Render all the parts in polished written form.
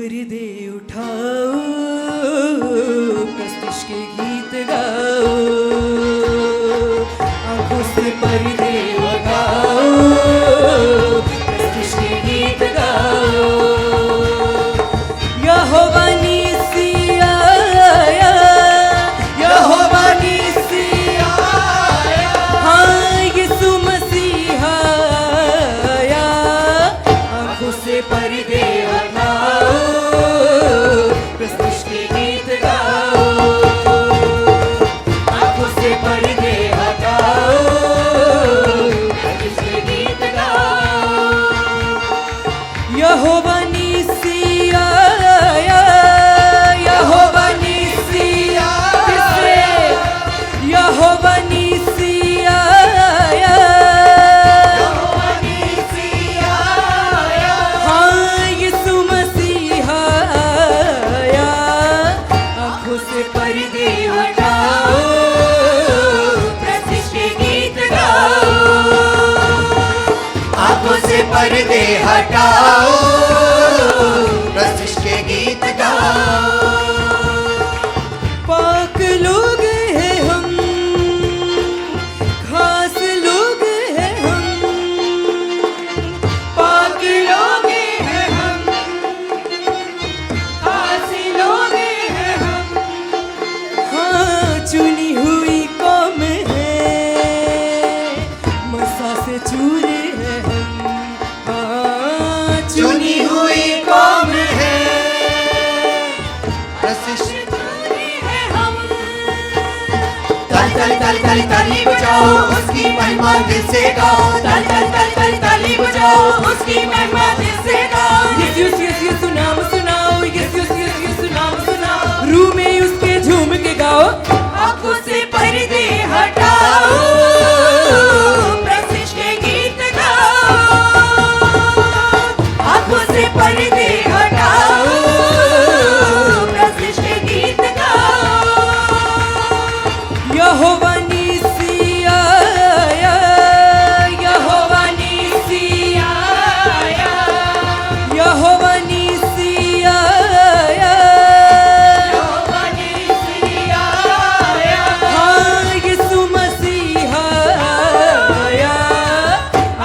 पर्दे उठाओ, प्रस्तिश के गीत गाओ, आंखों से पर्दे उठाओ, प्रस्तिश के गीत गाओ। यहोवा नीसी आया, यहोवा नीसी आया, हाँ यीशु मसीह आया। आंखों से पर्दे हटाओ, प्रस्तिश के गीत गाओ, आंखों से पर्दे हटाओ, प्रस्तिश के गीत गाओ। यहोवा नीसी आया, यहोवा नीसी आया, यहोवा नीसी आया, यहोवा नीसी आया, हाँ यीशु मसीह आया। आंखों से पर्दे हटाओ, प्रस्तिश के गीत गाओ, आंखों से पर्दे हटाओ, प्रस्तिश के गीत गाओ। पाक लोग हैं हम, खास लोग हैं हम, पाक लोग हैं हम, खास लोग हैं हम, हाँ चुनी हुई कौम है, मसा से चूरे हैं हम, हाँ चुनी हुई कौम है, प्रस्तिश ताली ताली ताली ताली बजाओ, उसकी महिमा दिल से गाओ। ताली ताली ताली ताली ताली बजाओ, उसकी महिमा दिल से गाओ। यीशु नाम सुनाओ, यीशु नाम सुनाओ, रूह में उसके झूम के गाओ। आंखों से पर्दे हटाओ, प्रस्तिश के गीत गाओ, आंखों से पर्दे हटाओ, प्रस्तिश के गीत गाओ। यहोवा नीसी आया, यहोवा नीसी आया, यहोवा नीसी आया, यहोवा नीसी आया, हाँ यीशु मसीह आया।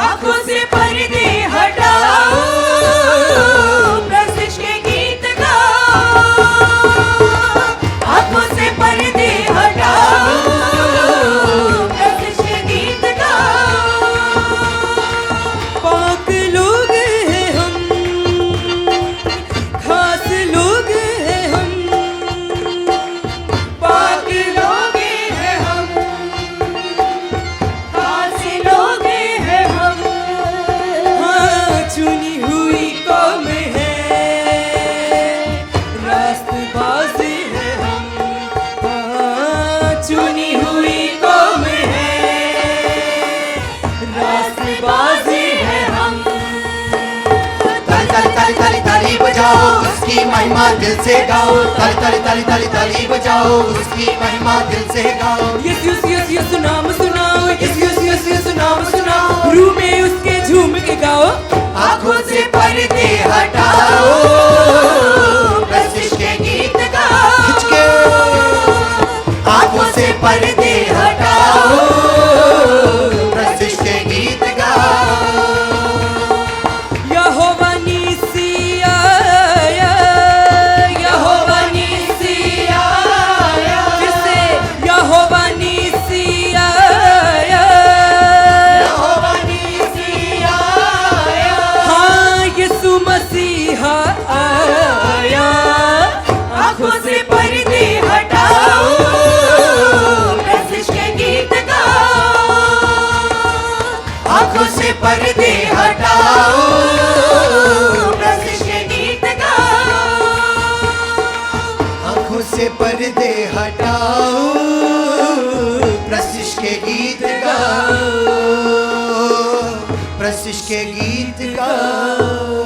आंखों से पर्दे हटाओ, प्रस्तिश के गीत गाओ, आंखों से पर्दे हटाओ, प्रस्तिश के गीत गाओ। पाक लोग हैं हम, खास लोग हैं हम, पाक लोग हैं हम, खास लोग हैं हम, हाँ चुनी हुई कौम है, रास्तबाज हैं हम, हाँ चुनी हुई कौम है, रास्तबाज हैं हम। ताली ताली ताली ताली ताली बजाओ, उसकी महिमा दिल से गाओ। ताली ताली ताली ताली ताली बजाओ, उसकी महिमा दिल से गाओ। यीशु नाम सुनाओ, यीशु नाम सुनाओ, रूह में उसके झूम के गाओ। आंखों से पर्दे हटाओ, प्रस्तिश के गीत गाओ। आंखों से पर्दे हटाओ, प्रस्तिश के गीत गाओ। यहोवा नीसी आया, यहोवा नीसी आया, फिर से यहोवा नीसी आया, यहोवा नीसी आया, हाँ यीशु मसीह आया। आंखों से पर्दे हटाओ, प्रस्तिश के गीत गाओ। आंखों से पर्दे हटाओ, प्रस्तिश के गीत गाओ। आंखों से पर्दे हटाओ, प्रस्तिश के गीत गाओ, प्रस्तिश के गीत गाओ,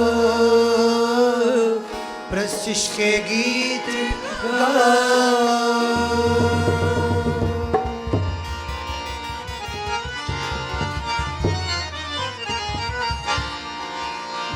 प्रस्तिश के गीत गाओ।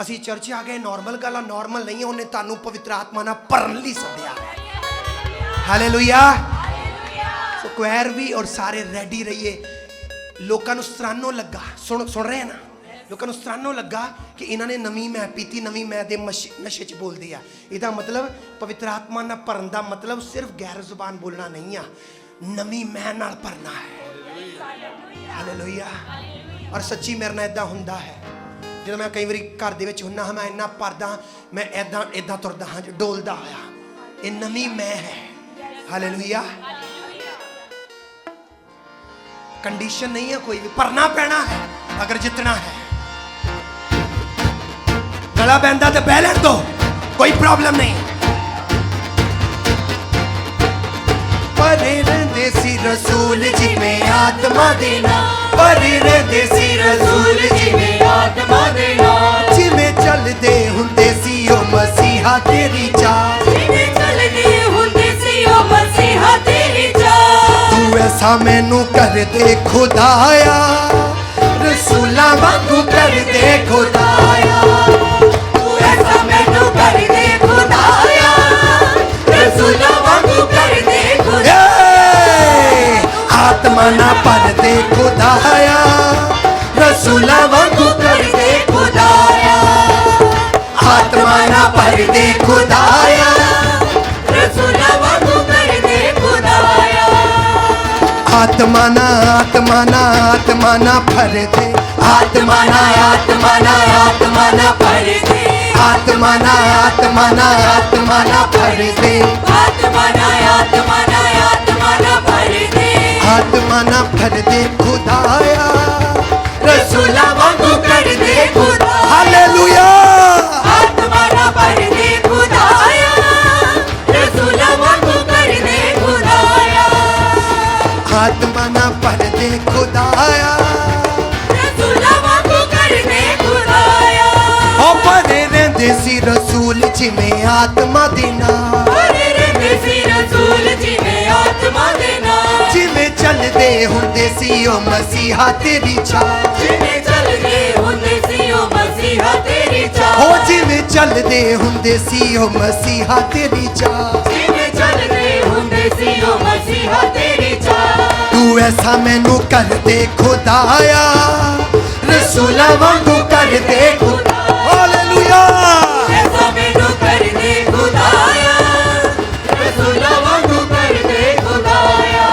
ਅਸੀਂ ਚਰਚ ਆ ਗਏ ਨਾਰਮਲ ਗੱਲ ਆ ਨਾਰਮਲ ਨਹੀਂ ਹੈ ਉਹਨੇ ਤੁਹਾਨੂੰ ਪਵਿੱਤਰ ਆਤਮਾ ਨਾਲ ਭਰਨ ਲਈ ਸੱਦਿਆ ਹਾਲੇਲੂਇਆ ਸੋ ਕੁਆਇਰ ਵੀ ਔਰ ਸਾਰੇ ਰੈਡੀ ਰਹੀਏ ਲੋਕਾਂ ਨੂੰ ਸਰਾਨੋ ਲੱਗਾ ਸੁਣ ਰਹੇ ਨਾ ਲੋਕਾਂ ਨੂੰ ਸਰਾਨੋ ਲੱਗਾ ਕਿ ਇਹਨਾਂ ਨੇ ਨਵੀਂ ਮੈਂ ਪੀਤੀ ਨਵੀਂ ਮੈਂ ਦੇ ਨਸ਼ੇ 'ਚ ਬੋਲਦੇ ਆ ਇਹਦਾ ਮਤਲਬ ਪਵਿੱਤਰ ਆਤਮਾ ਨਾਲ ਭਰਨ ਦਾ ਮਤਲਬ ਸਿਰਫ ਗੈਰ ਜ਼ੁਬਾਨ ਬੋਲਣਾ ਨਹੀਂ ਆ ਨਵੀਂ ਮੈਂ ਨਾਲ ਭਰਨਾ ਹੈ ਹਾਲੇਲੂਇਆ ਔਰ ਸੱਚੀ ਮੇਰੇ ਨਾਲ ਇਦਾਂ ਹੁੰਦਾ ਹੈ ਜਦੋਂ ਮੈਂ ਕਈ ਵਾਰੀ ਘਰ ਦੇ ਵਿੱਚ ਹੁੰਨਾ ਹਾਂ ਮੈਂ ਇੰਨਾ ਭਰਦਾ ਮੈਂ ਇਦਾਂ ਤੁਰਦਾ ਹਾਂ ਡੋਲਦਾ ਹੋਇਆ ਇਹ ਨਵੀਂ ਮੈਂ ਹੈ ਹਾਲੇਲੂਇਆ कंडीशन नहीं है कोई भी भरना पैना है अगर जितना है गला बहता तो बह लेने दो कोई प्रॉब्लम नहीं परे रहंदे सी रसूल जी में आत्मा देना परे रहंदे सी रसूल जी में आत्मा देना जिवें चलदे हुंदे सी ओ मसीहा तेरी चाह जिवें चलदे हुंदे सी ओ मसीहा तेरी चाह ऐसा मैनू कर दे खुदाया रसूला वांगू कर दे खुदाया तू ऐसा मैनू कर दे खुदाया रसूला वांगू कर दे खुदाया आत्मा ना भर दे खुदाया रसूला वांगू कर दे खुदाया आत्मा ना भर दे खुदाया रसूला वांगू कर दे खुदाया आत्मा ना भर दे आत्मा ना भर दे आत्मा ना भर दे आत्मा ना भर दे खुदाया रसूला वांगू कर दे खुदा हालेलुया आत्मा ना भर दे खुदाया रसूला वांगू कर दे खुदाया आत्मा ना भर दे खुदाया रसूला वांगू कर दे खुदाया ओ परे रहंदे सी रसूल जिवें आत्मा देना परे रहंदे सी रसूल जिवें आत्मा देना जिवें चलदे हुंदे सी ओ मसीहा तेरी चाह जिवें चलदे हुंदे सी ओ मसीहा तेरी चाह ओ जिवें चलदे हुंदे सी ओ मसीहा तेरी चाह जिवें चलदे हुंदे सी ओ मसीहा तेरी चाह तू ऐसा मैनू कर दे खुदाया रसूला वांगू कर दे खुदा हालेलुया ऐसा मैनू कर दे खुदाया रसूला वांगू कर दे खुदाया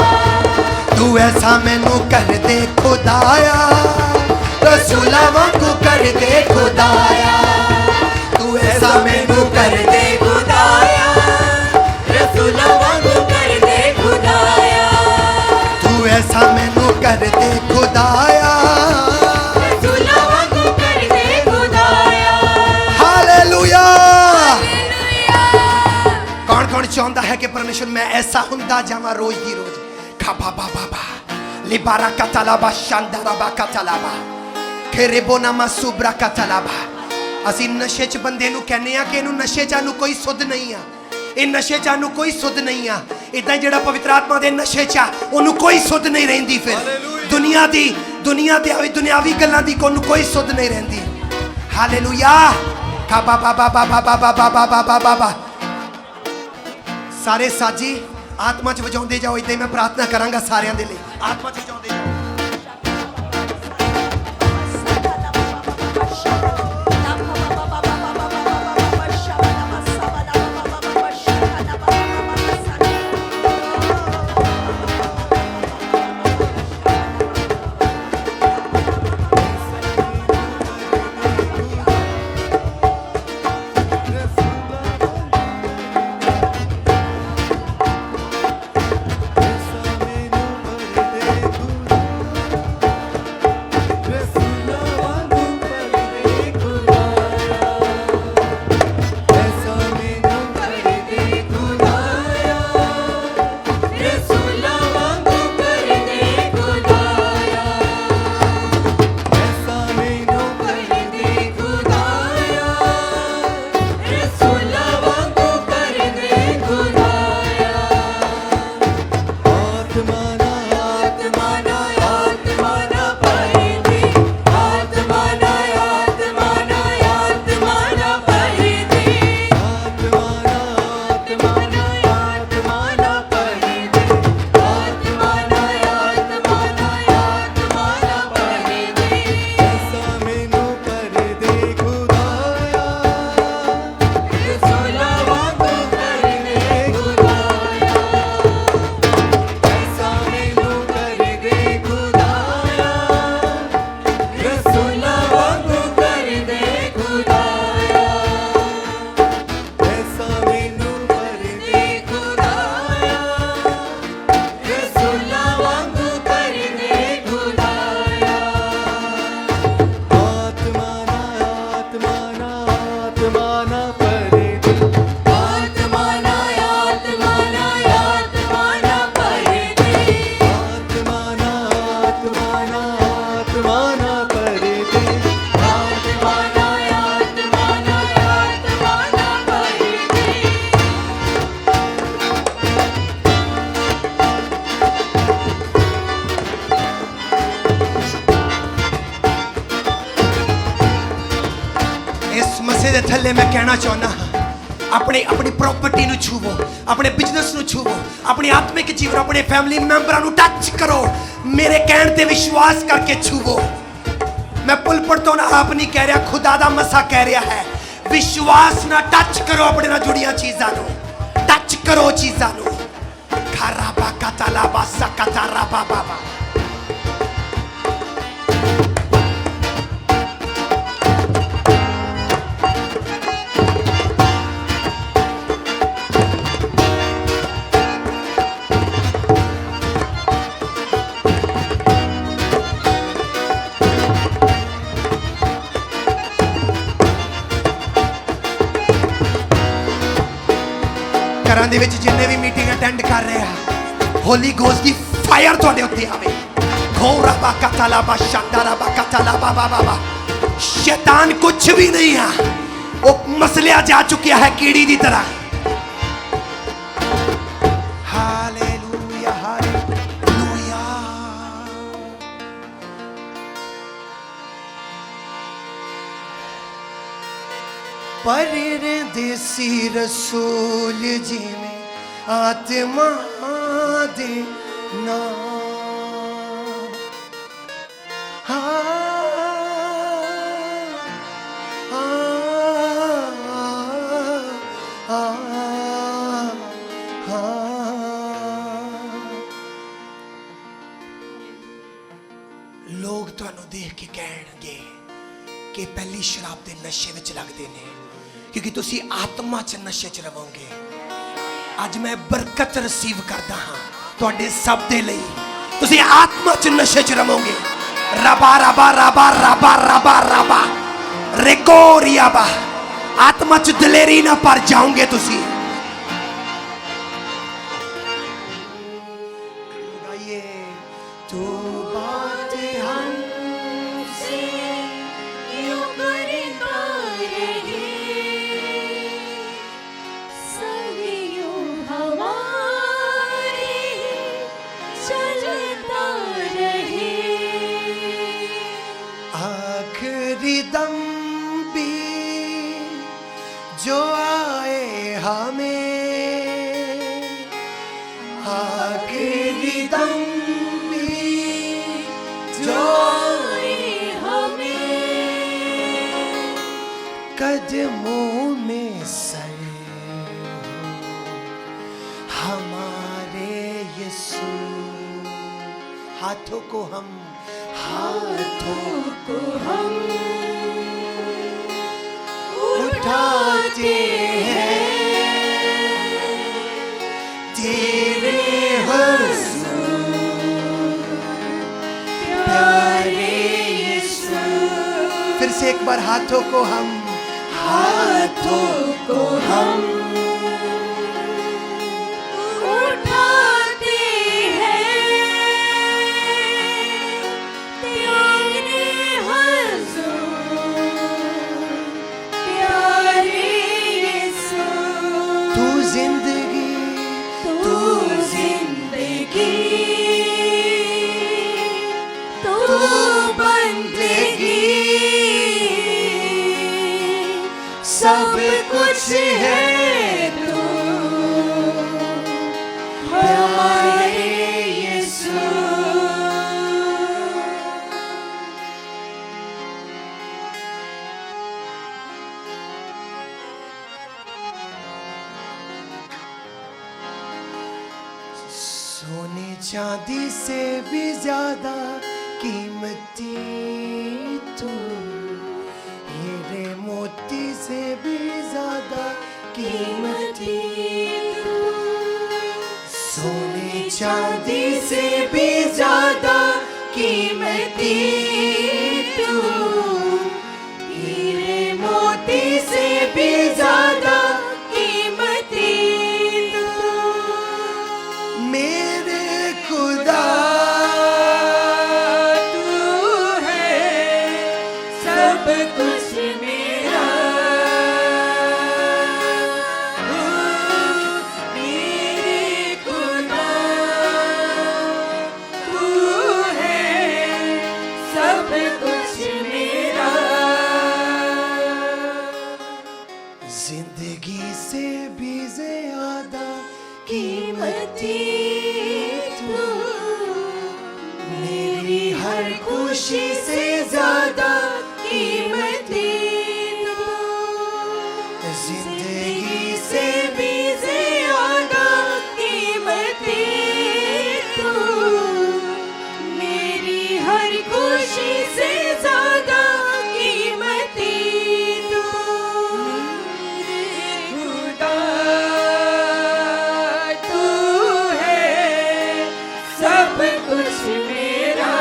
तू ऐसा मैनू कर दे खुदाया रसूला वांगू कर दे खुदाया तू ऐसा मैनू कर दे खुदाया रसूला वांगू कर दे खुदाया ऐसा मैनू कर दे खुदाया रसूला वांगू कर दे खुदाया हालेलुया कौन कौन चाहता है कि परमेश्वर मैं ऐसा हुंदा जावां रोज दी रोज खाबा बाबा बा लिबारा कतलाबा शांदाराबा कतलाबा खेरेबोना मासुब्रा कतलाबा ਅਸੀਂ ਨਸ਼ੇ 'ਚ ਬੰਦੇ ਨੂੰ ਕਹਿੰਦੇ ਆ ਕਿ ਇਹਨੂੰ ਨਸ਼ੇ 'ਚ ਨੂੰ ਕੋਈ ਸੁੱਧ ਨਹੀਂ ਆ ਇਹ ਨਸ਼ੇ 'ਚ ਨੂੰ ਕੋਈ ਸੁੱਧ ਨਹੀਂ ਆ ਇਦਾਂ ਜਿਹੜਾ ਪਵਿੱਤਰ ਆਤਮਾ ਦੇ ਨਸ਼ੇ 'ਚ ਉਹਨੂੰ ਕੋਈ ਸੁੱਧ ਨਹੀਂ ਰਹਿੰਦੀ ਫਿਰ ਦੁਨੀਆ ਦੇ ਆਵੀ ਦੁਨਿਆਵੀ ਗੱਲਾਂ ਦੀ ਕੋਈ ਸੁੱਧ ਨਹੀਂ ਰਹਿੰਦੀ ਹਾਲੇਲੂਇਆ ਖਾਬਾ ਬਾਬਾ ਬਾਬਾ ਬਾਬਾ ਬਾਬਾ ਬਾਬਾ ਬਾਬਾ ਸਾਰੇ ਸਾਜੀ ਆਤਮਾ 'ਚ ਵਜਾਉਂਦੇ ਜਾਓ ਇਦਾਂ ਹੀ ਮੈਂ ਪ੍ਰਾਰਥਨਾ ਕਰਾਂਗਾ ਸਾਰਿਆਂ ਦੇ ਲਈ ਆਤਮਾ 'ਚ ਵਜਾਉਂਦੇ ਜਾਓ करना चाहना हाँ अपने अपनी प्रॉपर्टी ਨੂੰ ਛੂਵੋ ਆਪਣੇ ਬਿਜ਼ਨਸ ਨੂੰ ਛੂਵੋ ਆਪਣੀ ਆਤਮਿਕ ਜੀਵਨ ਆਪਣੇ ਫੈਮਿਲੀ ਮੈਂਬਰਾਂ ਨੂੰ ਟੱਚ ਕਰੋ ਮੇਰੇ ਕਹਿਣ ਤੇ ਵਿਸ਼ਵਾਸ ਕਰਕੇ ਛੂਵੋ मैं पुलपट तो ना आप नहीं कह रहा खुदा दा मसा कह रहा है विश्वास ना टच करो अपने ना जुड़िया चीज़ां नु टच करो चीज़ां नु खराबा कतलाबा सकतारा बाबा ਘਰਾਂ ਦੇ ਵਿੱਚ ਜਿੰਨੇ ਵੀ ਮੀਟਿੰਗ ਅਟੈਂਡ ਕਰ ਰਹੇ ਆ ਹੋਲੀ ਗੋਸਟ ਦੀ ਫਾਇਰ ਤੁਹਾਡੇ ਉੱਤੇ ਆਵੇ ਖੋਰਾ ਬਕਤਲਾ ਬਸ਼ੰਦਰਾ ਬਕਤਲਾ ਬਾਬਾ ਬਾਬਾ ਸ਼ੈਤਾਨ ਕੁਝ ਵੀ ਨਹੀਂ ਆ ਉਹ ਮਸਲਿਆ ਜਾ ਚੁੱਕਿਆ ਹੈ ਕੀੜੀ ਦੀ ਤਰ੍ਹਾਂ ਹਾਲੇਲੂਇਆ ਹਾਲੇਲੂਇਆ परदेसी रसूल जी में आत्मा दे नाम लोग तुहानू देख के कहणगे कि पहली शराब के नशे विच लगदे ने क्योंकि तुसी आत्मा च नशे च रहोगे अज मैं बरकत रिसीव करता हाँ तुहाडे सब दे लई तुसी आत्मा च नशे च रहोगे रबा रबा रबा रबा रबा रबा रेकोरियाबा आत्मा च दिलेरी ना पर जाओगे तुसी तू बात हमसे यूं करता रहे सदियों हमारे चलता रहे आखिरी दम भी जो आए हमें आखिरी दम जो आए हमें कदमों में सर हमारे यीशु हाथों को हम उठाते हैं तेरे प्यारे यीशु फिर से एक बार हाथों को हम उठाते हैं तेरे हुज़ूर प्यारे यीशु तू जिंदगी तू जिंदगी तू बंदगी सब कुछ है तू हमारे यीशु सोने चांदी से भी ज्यादा कीमती तू हीरे मोती से भी ज्यादा कीमती तू सोने चांदी से भी ज्यादा कीमती तू हीरे मोती से भी ज्यादा कीमती तू मेरे खुदा सब कुछ मेरा मेरे खुदा तू है सब कुछ मेरा जिंदगी से भी ज्यादा कीमती तू, मेरी हर खुशी से ज्यादा कीमती तू, जिंदगी से भी ज्यादा कीमती तू, मेरी हर खुशी से ज्यादा कीमती तू, खुदा तू है सब कुछ मेरा,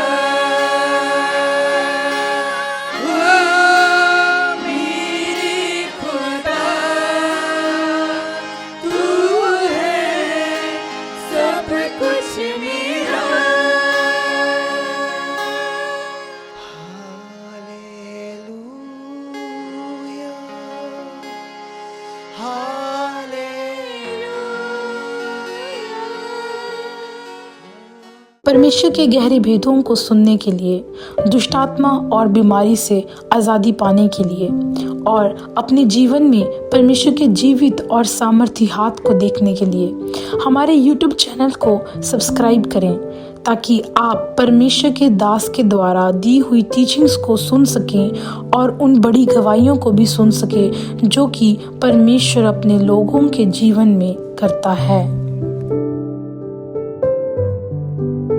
ओ मेरे खुदा तू है सब कुछ मेरा। परमेश्वर के गहरे भेदों को सुनने के लिए, दुष्टात्मा और बीमारी से आज़ादी पाने के लिए और अपने जीवन में परमेश्वर के जीवित और सामर्थी हाथ को देखने के लिए हमारे YouTube चैनल को सब्सक्राइब करें, ताकि आप परमेश्वर के दास के द्वारा दी हुई टीचिंग्स को सुन सकें और उन बड़ी गवाहियों को भी सुन सकें जो कि परमेश्वर अपने लोगों के जीवन में करता है।